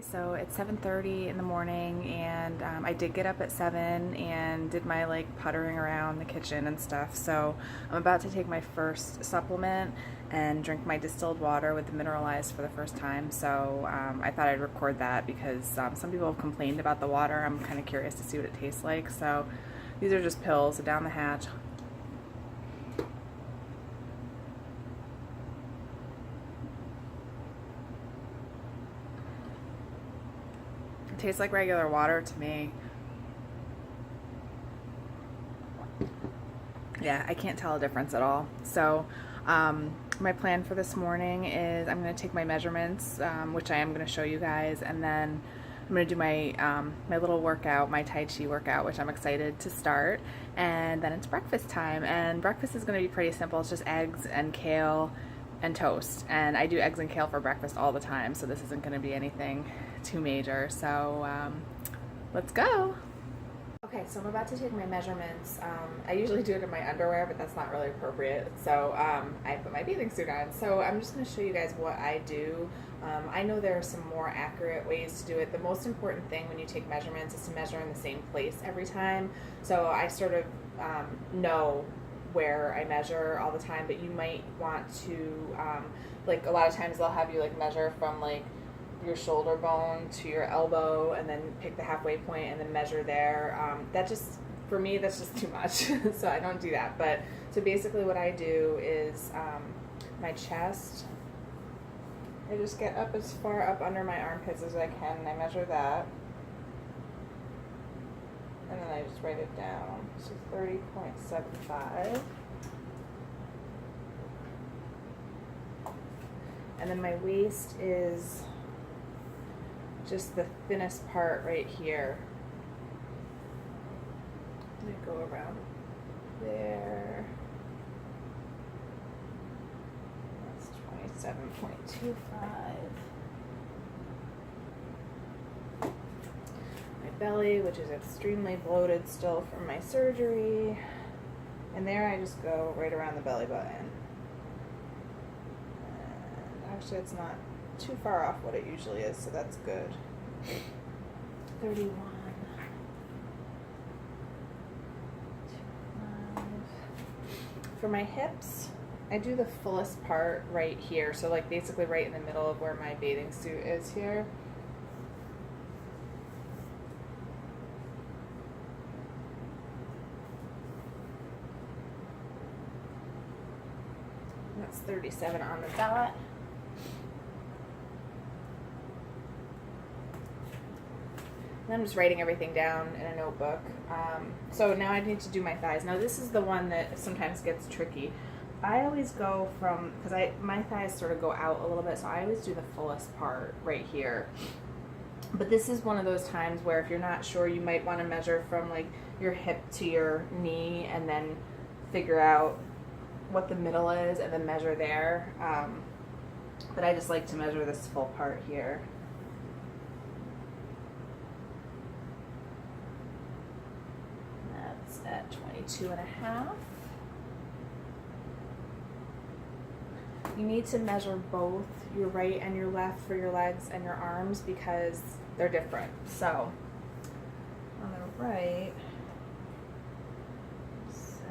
So it's 7:30 in the morning, and I did get up at 7 and did my like puttering around the kitchen and stuff. So I'm about to take my first supplement and drink my distilled water with the mineralized for the first time. So I thought I'd record that because some people have complained about the water. I'm kind of curious to see what it tastes like. So these are just pills, so down the hatch. It tastes like regular water to me. Yeah, I can't tell a difference at all. So my plan for this morning is I'm going to take my measurements, which I am going to show you guys, and then I'm going to do my my little workout, my Tai Chi workout, which I'm excited to start. And then it's breakfast time, and breakfast is going to be pretty simple. It's just eggs and kale and toast, and I do eggs and kale for breakfast all the time, so this isn't going to be anything too major. So let's go. Okay, so I'm about to take my measurements. I usually do it in my underwear, but that's not really appropriate. So I put my bathing suit on. So I'm just going to show you guys what I do. I know there are some more accurate ways to do it. The most important thing when you take measurements is to measure in the same place every time. So I sort of know where I measure all the time, but you might want to, like a lot of times they'll have you like measure from like your shoulder bone to your elbow and then pick the halfway point and then measure there. That just, for me, that's just too much. So I don't do that. But so basically what I do is my chest, I just get up as far up under my armpits as I can and I measure that. And then I just write it down. So 30.75. And then my waist is just the thinnest part right here. Let me go around there. That's 27.25. My belly, which is extremely bloated still from my surgery. And there I just go right around the belly button. And actually it's not too far off what it usually is, so that's good. 31. 25. For my hips, I do the fullest part right here, so like basically right in the middle of where my bathing suit is here. That's 37 on the dot. And I'm just writing everything down in a notebook. So now I need to do my thighs. Now this is the one that sometimes gets tricky. I always go from, because my thighs sort of go out a little bit, so I always do the fullest part right here. But this is one of those times where if you're not sure, you might want to measure from like your hip to your knee and then figure out what the middle is and then measure there. But I just like to measure this full part here. At 22 and a half. You need to measure both your right and your left for your legs and your arms because they're different. So on the right, say,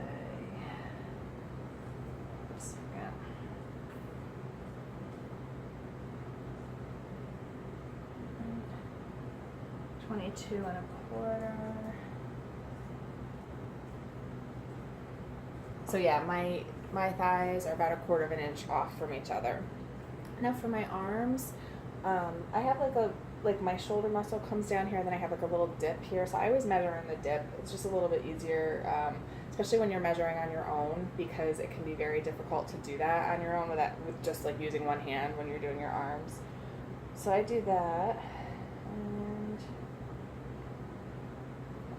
22 and a quarter. So yeah, my thighs are about a quarter of an inch off from each other. Now for my arms, I have like my shoulder muscle comes down here and then I have like a little dip here. So I always measure in the dip. It's just a little bit easier, especially when you're measuring on your own because it can be very difficult to do that on your own with just like using one hand when you're doing your arms. So I do that and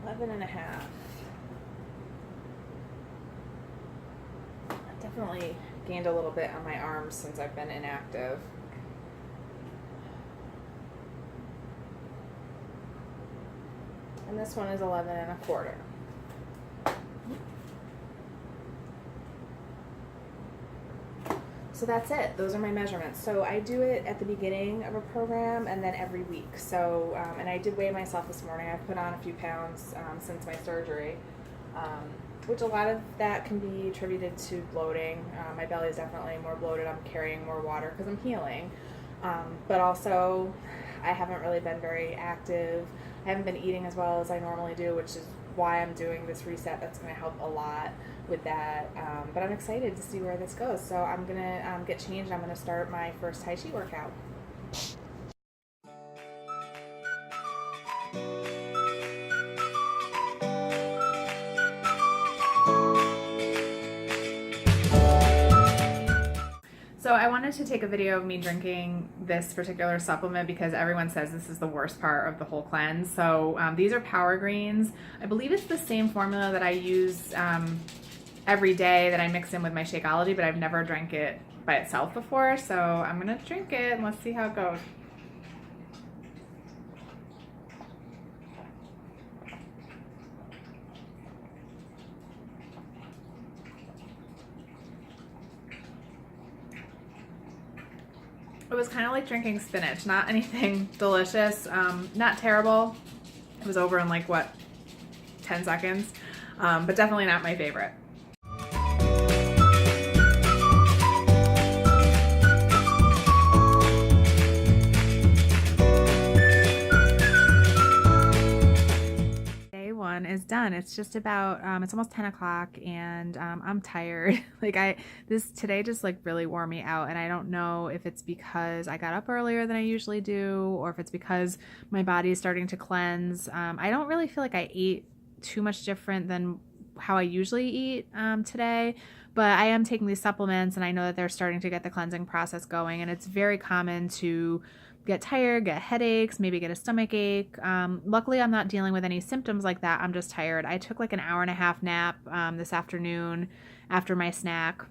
11 and a half. Definitely gained a little bit on my arms since I've been inactive. And this one is 11 and a quarter. So that's it. Those are my measurements. So I do it at the beginning of a program and then every week. So, and I did weigh myself this morning. I've put on a few pounds since my surgery, which a lot of that can be attributed to bloating. My belly is definitely more bloated. I'm carrying more water because I'm healing. But also, I haven't really been very active. I haven't been eating as well as I normally do, which is why I'm doing this reset. That's going to help a lot with that. But I'm excited to see where this goes. So I'm going to get changed. I'm going to start my first Tai Chi workout. So I wanted to take a video of me drinking this particular supplement because everyone says this is the worst part of the whole cleanse. So these are Power Greens. I believe it's the same formula that I use every day that I mix in with my Shakeology, but I've never drank it by itself before. So I'm gonna drink it and let's see how it goes. It was kind of like drinking spinach, not anything delicious, not terrible. It was over in like, what, 10 seconds, but definitely not my favorite. Day one is done. It's just about, it's almost 10 o'clock and I'm tired. Like today just like really wore me out, and I don't know if it's because I got up earlier than I usually do or if it's because my body is starting to cleanse. I don't really feel like I ate too much different than how I usually eat today, but I am taking these supplements and I know that they're starting to get the cleansing process going, and it's very common to get tired, get headaches, maybe get a stomach ache. Luckily, I'm not dealing with any symptoms like that. I'm just tired. I took like an hour-and-a-half nap this afternoon after my snack,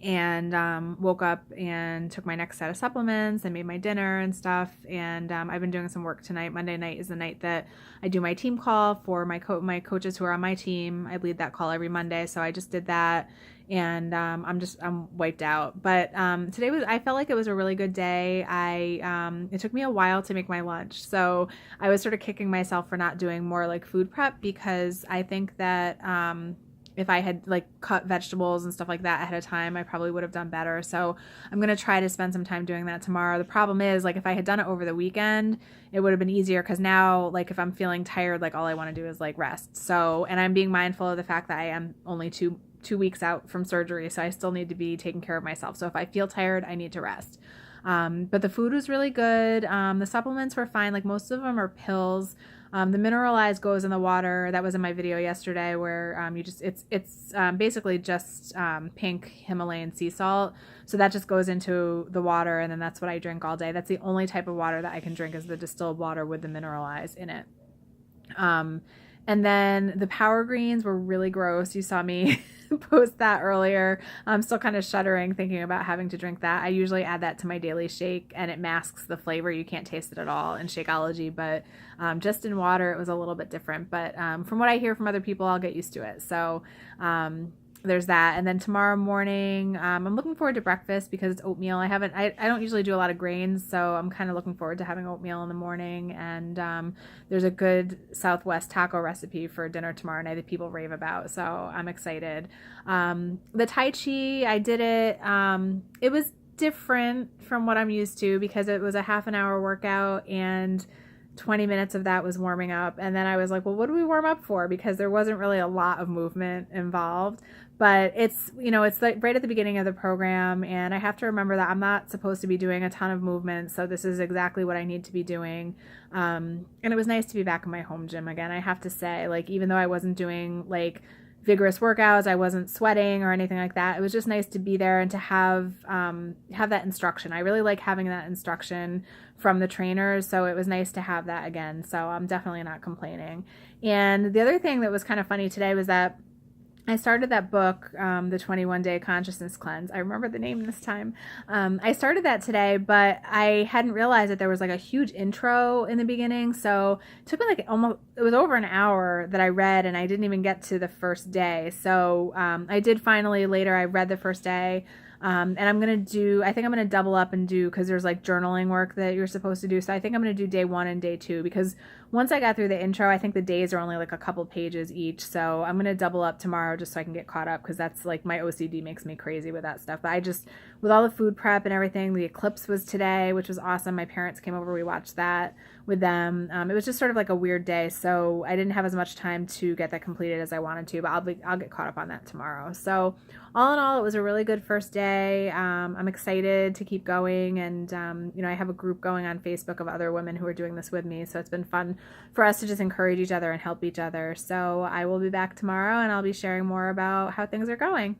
and woke up and took my next set of supplements and made my dinner and stuff. And I've been doing some work tonight. Monday night is the night that I do my team call for my coaches who are on my team. I lead that call every Monday, so I just did that. And I'm wiped out. But I felt like it was a really good day. It took me a while to make my lunch, so I was sort of kicking myself for not doing more like food prep, because I think that if I had like cut vegetables and stuff like that ahead of time, I probably would have done better. So I'm going to try to spend some time doing that tomorrow. The problem is, like, if I had done it over the weekend, it would have been easier, because now, like, if I'm feeling tired, like, all I want to do is like rest. So, and I'm being mindful of the fact that I am only two weeks out from surgery, so I still need to be taking care of myself. So if I feel tired, I need to rest. But the food was really good. The supplements were fine. Like, most of them are pills. The mineralized goes in the water. That was in my video yesterday, where it's basically just pink Himalayan sea salt. So that just goes into the water, and then that's what I drink all day. That's the only type of water that I can drink, is the distilled water with the mineralized in it. And then the Power Greens were really gross. You saw me post that earlier. I'm still kind of shuddering thinking about having to drink that. I usually add that to my daily shake, and it masks the flavor. You can't taste it at all in Shakeology, but just in water it was a little bit different. But from what I hear from other people, I'll get used to it. So there's that. And then tomorrow morning, I'm looking forward to breakfast because it's oatmeal. I don't usually do a lot of grains, so I'm kind of looking forward to having oatmeal in the morning. And there's a good Southwest taco recipe for dinner tomorrow night that people rave about, so I'm excited. The Tai Chi, I did it. It was different from what I'm used to, because it was a half an hour workout and 20 minutes of that was warming up. And then I was like, well, what do we warm up for? Because there wasn't really a lot of movement involved. But it's like right at the beginning of the program, and I have to remember that I'm not supposed to be doing a ton of movement, so this is exactly what I need to be doing. And it was nice to be back in my home gym again. I have to say, like, even though I wasn't doing like vigorous workouts, I wasn't sweating or anything like that, it was just nice to be there and to have that instruction. I really like having that instruction from the trainers, so it was nice to have that again. So I'm definitely not complaining. And the other thing that was kind of funny today was that I started that book, the 21-Day Consciousness Cleanse. I remember the name this time. I started that today, but I hadn't realized that there was like a huge intro in the beginning. So it took me it was over an hour that I read, and I didn't even get to the first day. So I did finally later, I read the first day. And I think I'm going to double up and do, because there's like journaling work that you're supposed to do. So I think I'm going to do day 1 and day 2, because once I got through the intro, I think the days are only like a couple pages each. So I'm going to double up tomorrow just so I can get caught up, because that's like my OCD makes me crazy with that stuff. But with all the food prep and everything, the eclipse was today, which was awesome. My parents came over, we watched that with them. It was just sort of like a weird day, so I didn't have as much time to get that completed as I wanted to, but I'll get caught up on that tomorrow. So all in all, it was a really good first day. I'm excited to keep going, and I have a group going on Facebook of other women who are doing this with me, so it's been fun for us to just encourage each other and help each other. So I will be back tomorrow, and I'll be sharing more about how things are going.